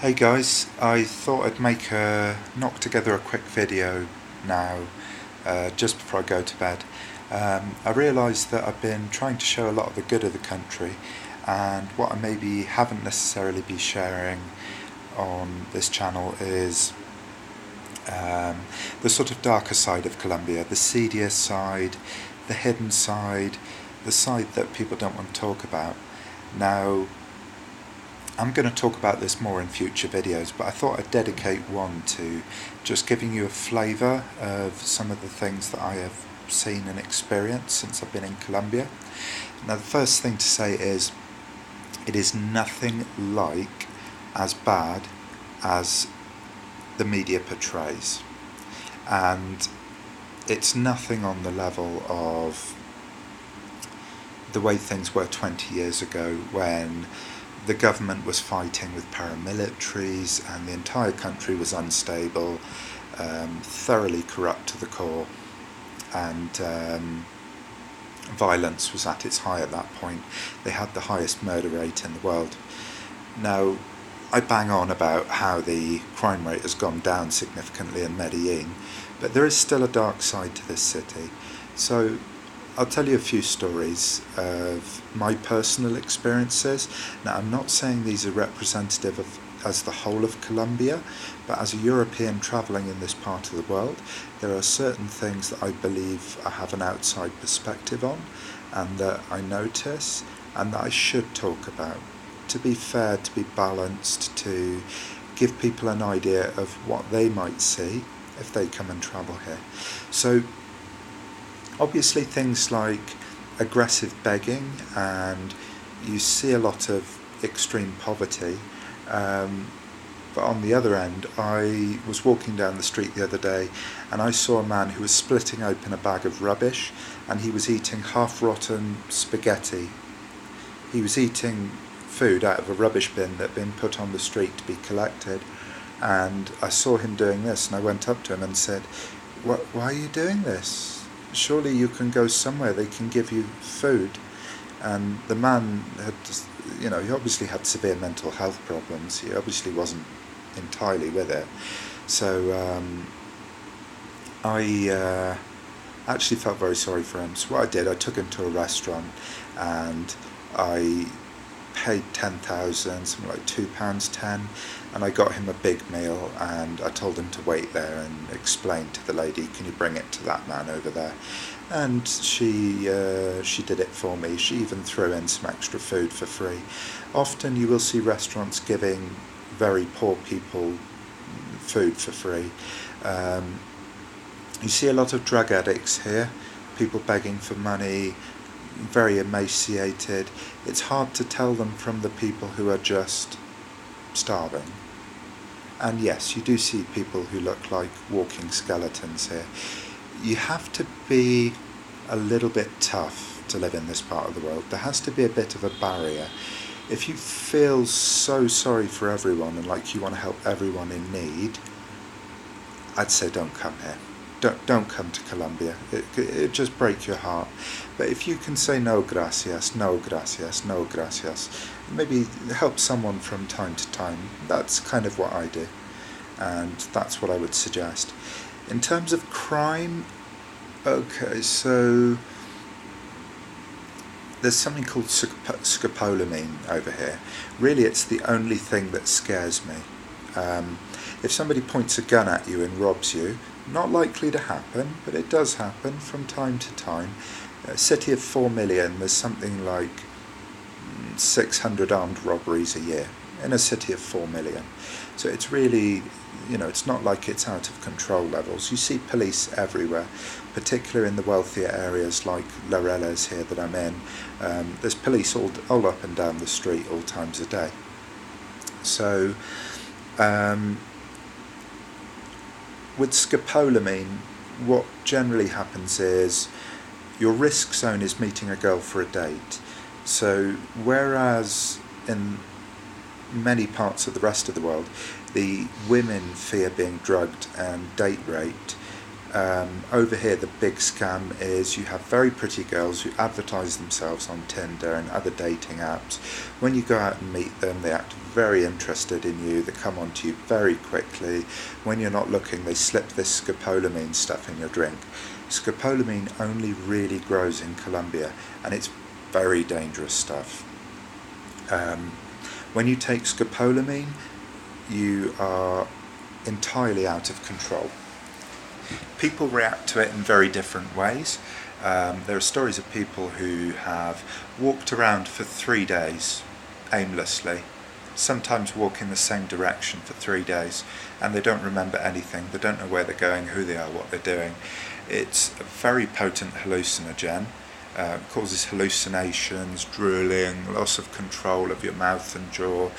Hey guys, I thought I'd knock together a quick video now, just before I go to bed. I realised that I've been trying to show a lot of the good of the country, and what I maybe haven't necessarily been sharing on this channel is the sort of darker side of Colombia, the seedier side, the hidden side, the side that people don't want to talk about. Now, I'm going to talk about this more in future videos, but I thought I'd dedicate one to just giving you a flavour of some of the things that I have seen and experienced since I've been in Colombia. Now, the first thing to say is it is nothing like as bad as the media portrays, and it's nothing on the level of the way things were 20 years ago when the government was fighting with paramilitaries and the entire country was unstable, thoroughly corrupt to the core, and violence was at its high at that point. They had the highest murder rate in the world. Now, I bang on about how the crime rate has gone down significantly in Medellin, but there is still a dark side to this city. So I'll tell you a few stories of my personal experiences. Now, I'm not saying these are representative of as the whole of Colombia, but as a European travelling in this part of the world, there are certain things that I believe I have an outside perspective on, and that I notice, and that I should talk about. To be fair, to be balanced, to give people an idea of what they might see if they come and travel here. So, obviously things like aggressive begging, and you see a lot of extreme poverty, but on the other end, I was walking down the street the other day and I saw a man who was splitting open a bag of rubbish, and he was eating half-rotten spaghetti. He was eating food out of a rubbish bin that had been put on the street to be collected, and I saw him doing this, and I went up to him and said, why are you doing this? Surely you can go somewhere they can give you food. And the man had, he obviously had severe mental health problems. He obviously wasn't entirely with it. So I actually felt very sorry for him. So what I did, I took him to a restaurant and I paid 10,000, something like £2.10, and I got him a big meal, and I told him to wait there and explain to the lady, can you bring it to that man over there? And she did it for me. She even threw in some extra food for free. Often you will see restaurants giving very poor people food for free. You see a lot of drug addicts here, people begging for money, very emaciated. It's hard to tell them from the people who are just starving. And yes, you do see people who look like walking skeletons here. You have to be a little bit tough to live in this part of the world. There has to be a bit of a barrier. If you feel so sorry for everyone and like you want to help everyone in need, I'd say don't come here. Don't come to Colombia. It just break your heart. But if you can say no gracias, no gracias, no gracias, maybe help someone from time to time, that's kind of what I do, and that's what I would suggest. In terms of crime, okay, so there's something called scopolamine over here. Really, it's the only thing that scares me. If somebody points a gun at you and robs you, not likely to happen, but it does happen from time to time. A city of 4 million, there's something like 600 armed robberies a year in a city of 4 million. So it's really, it's not like it's out of control levels. You see police everywhere, particularly in the wealthier areas like Lareles here that I'm in. There's police all up and down the street all times a day. So with scopolamine, what generally happens is your risk zone is meeting a girl for a date. So whereas in many parts of the rest of the world, the women fear being drugged and date raped, Over here, the big scam is you have very pretty girls who advertise themselves on Tinder and other dating apps. When you go out and meet them, they act very interested in you. They come onto you very quickly. When you're not looking, they slip this scopolamine stuff in your drink. Scopolamine only really grows in Colombia, and it's very dangerous stuff. When you take scopolamine, you are entirely out of control. People react to it in very different ways. There are stories of people who have walked around for 3 days aimlessly, sometimes walk in the same direction for 3 days, and they don't remember anything. They don't know where they're going, who they are, what they're doing. It's a very potent hallucinogen. Causes hallucinations, drooling, loss of control of your mouth and jaw,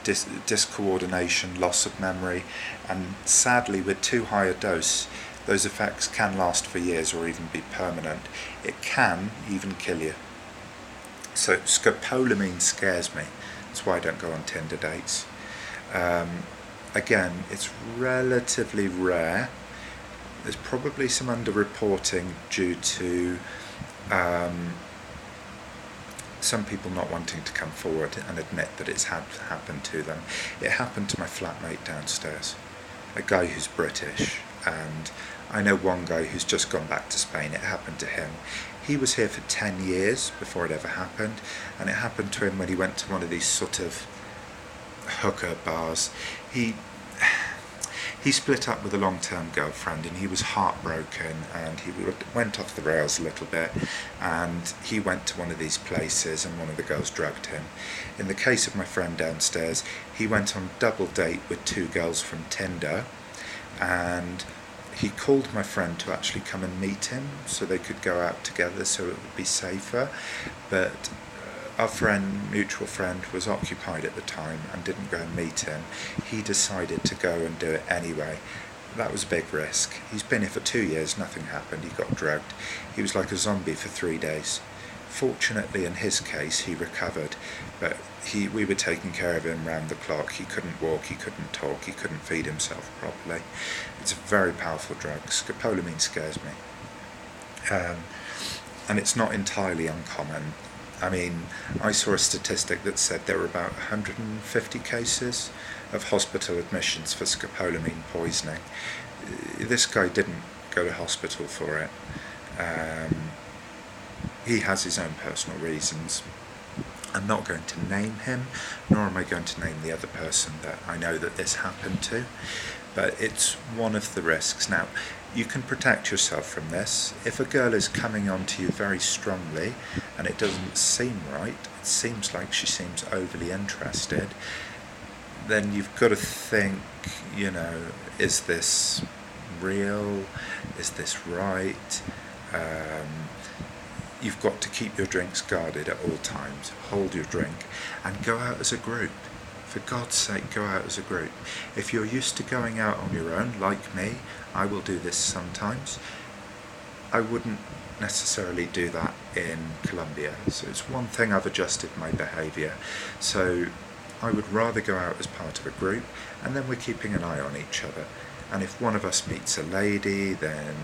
discoordination, loss of memory, and sadly with too high a dose, those effects can last for years or even be permanent. It can even kill you. So scopolamine scares me. That's why I don't go on Tinder dates. Again, it's relatively rare. There's probably some underreporting due to some people not wanting to come forward and admit that it's happened to them. It happened to my flatmate downstairs, a guy who's British, and I know one guy who's just gone back to Spain. It happened to him. He was here for 10 years before it ever happened, and it happened to him when he went to one of these sort of hooker bars. He split up with a long-term girlfriend, and he was heartbroken, and he went off the rails a little bit, and he went to one of these places and one of the girls drugged him. In the case of my friend downstairs, he went on a double date with 2 girls from Tinder, and he called my friend to actually come and meet him so they could go out together so it would be safer, but our mutual friend was occupied at the time and didn't go and meet him. He decided to go and do it anyway. That was a big risk. He's been here for 2 years, nothing happened, he got drugged. He was like a zombie for 3 days. Fortunately, in his case, he recovered, but we were taking care of him round the clock. He couldn't walk, he couldn't talk, he couldn't feed himself properly. It's a very powerful drug. Scopolamine scares me. And it's not entirely uncommon. I mean, I saw a statistic that said there were about 150 cases of hospital admissions for scopolamine poisoning. This guy didn't go to hospital for it. He has his own personal reasons. I'm not going to name him, nor am I going to name the other person that I know that this happened to, but it's one of the risks. Now, you can protect yourself from this. If a girl is coming on to you very strongly and it doesn't seem right, it seems like she seems overly interested, then you've got to think, is this real? Is this right? You've got to keep your drinks guarded at all times. Hold your drink and go out as a group. For God's sake, go out as a group. If you're used to going out on your own, like me, I will do this sometimes. I wouldn't necessarily do that in Colombia. So it's one thing I've adjusted my behaviour. So I would rather go out as part of a group, and then we're keeping an eye on each other. And if one of us meets a lady, then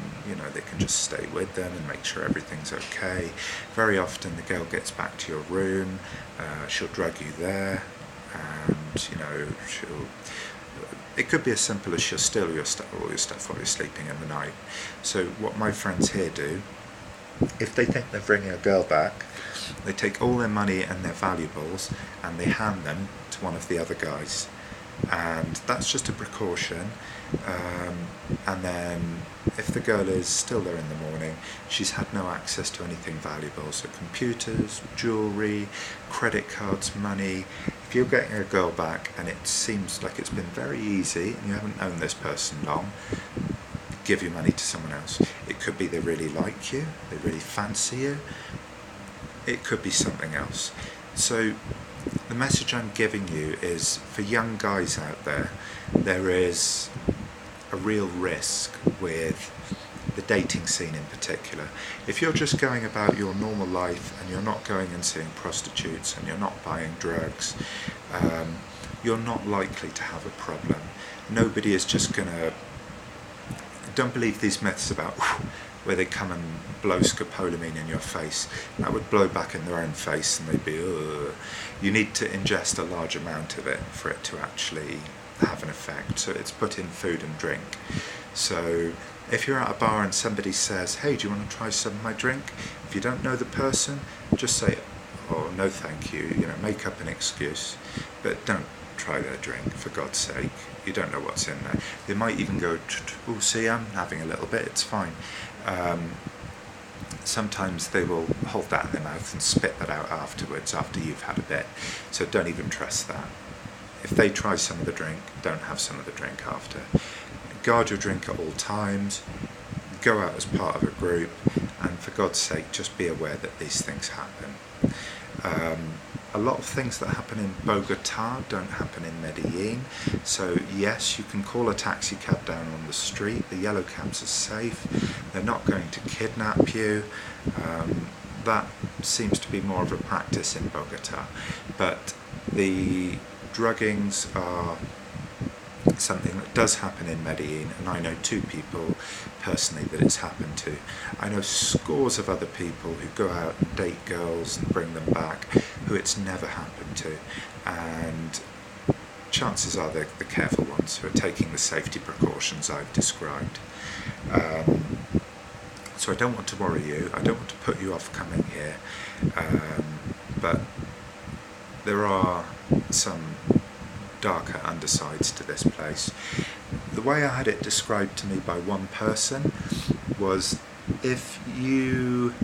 they can just stay with them and make sure everything's okay. Very often the girl gets back to your room, she'll drug you there, and it could be as simple as she'll steal all your stuff while you're sleeping in the night. So what my friends here do, if they think they're bringing a girl back, they take all their money and their valuables and they hand them to one of the other guys. And that's just a precaution. And then if the girl is still there in the morning, she's had no access to anything valuable, so computers, jewellery, credit cards, money. If you're getting a girl back and it seems like it's been very easy and you haven't known this person long, give your money to someone else. It could be they really like you, they really fancy you. It could be something else. So the message I'm giving you is, for young guys out there, there is a real risk with the dating scene in particular. If you're just going about your normal life and you're not going and seeing prostitutes and you're not buying drugs, you're not likely to have a problem. Nobody is just going to Don't believe these myths about where they come and blow scopolamine in your face. That would blow back in their own face and they'd be, ugh. You need to ingest a large amount of it for it to actually have an effect. So it's put in food and drink. So if you're at a bar and somebody says, hey, do you want to try some of my drink? If you don't know the person, just say, oh, no thank you, make up an excuse, but don't try their drink, for God's sake. You don't know what's in there. They might even go, oh, see, I'm having a little bit, it's fine. Sometimes they will hold that in their mouth and spit that out afterwards, after you've had a bit, so don't even trust that. If they try some of the drink, don't have some of the drink after. Guard your drink at all times, go out as part of a group, and for God's sake, just be aware that these things happen. A lot of things that happen in Bogota don't happen in Medellin. So yes, you can call a taxi cab down on the street. The yellow cabs are safe. They're not going to kidnap you. That seems to be more of a practice in Bogota. But the druggings are something that does happen in Medellin, and I know 2 people personally that it's happened to. I know scores of other people who go out and date girls and bring them back who it's never happened to, and chances are they're the careful ones who are taking the safety precautions I've described. So I don't want to worry you, I don't want to put you off coming here, but there are some darker undersides to this place. The way I had it described to me by one person was, if you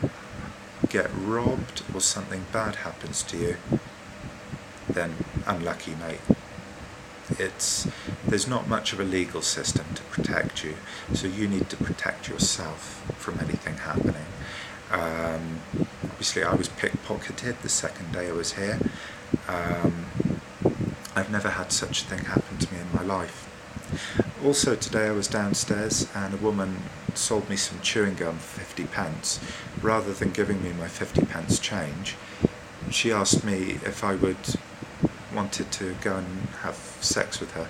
get robbed or something bad happens to you, then unlucky, mate. There's not much of a legal system to protect you, so you need to protect yourself from anything happening. Obviously I was pickpocketed the second day I was here. I've never had such a thing happen to me in my life. Also today I was downstairs and a woman sold me some chewing gum for 50 pence. Rather than giving me my 50 pence change, she asked me if I wanted to go and have sex with her.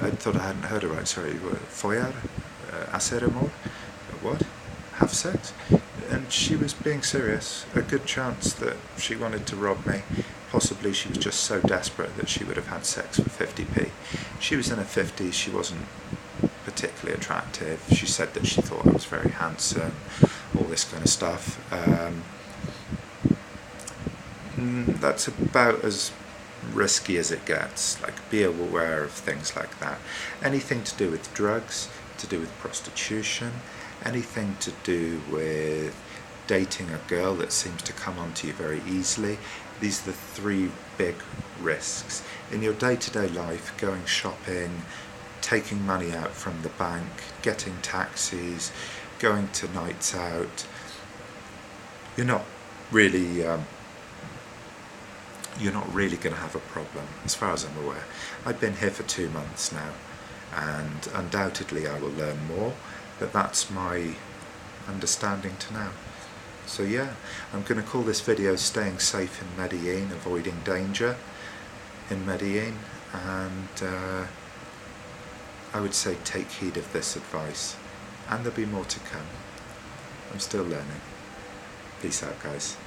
I thought I hadn't heard her right, sorry. Follar? Hacer amor? What? Have sex? And she was being serious. A good chance that she wanted to rob me. Possibly she was just so desperate that she would have had sex for 50p. She was in her 50s, she wasn't particularly attractive. She said that she thought I was very handsome, all this kind of stuff. That's about as risky as it gets. Like, be aware of things like that. Anything to do with drugs, to do with prostitution, anything to do with dating a girl that seems to come onto you very easily. These are the 3 big risks. In your day-to-day life, going shopping, taking money out from the bank, getting taxis, going to nights out, you're not really going to have a problem, as far as I'm aware. I've been here for 2 months now, and undoubtedly I will learn more, but that's my understanding to now. So yeah, I'm going to call this video Staying Safe in Medellin, Avoiding Danger in Medellin, and I would say take heed of this advice, and there'll be more to come. I'm still learning. Peace out, guys.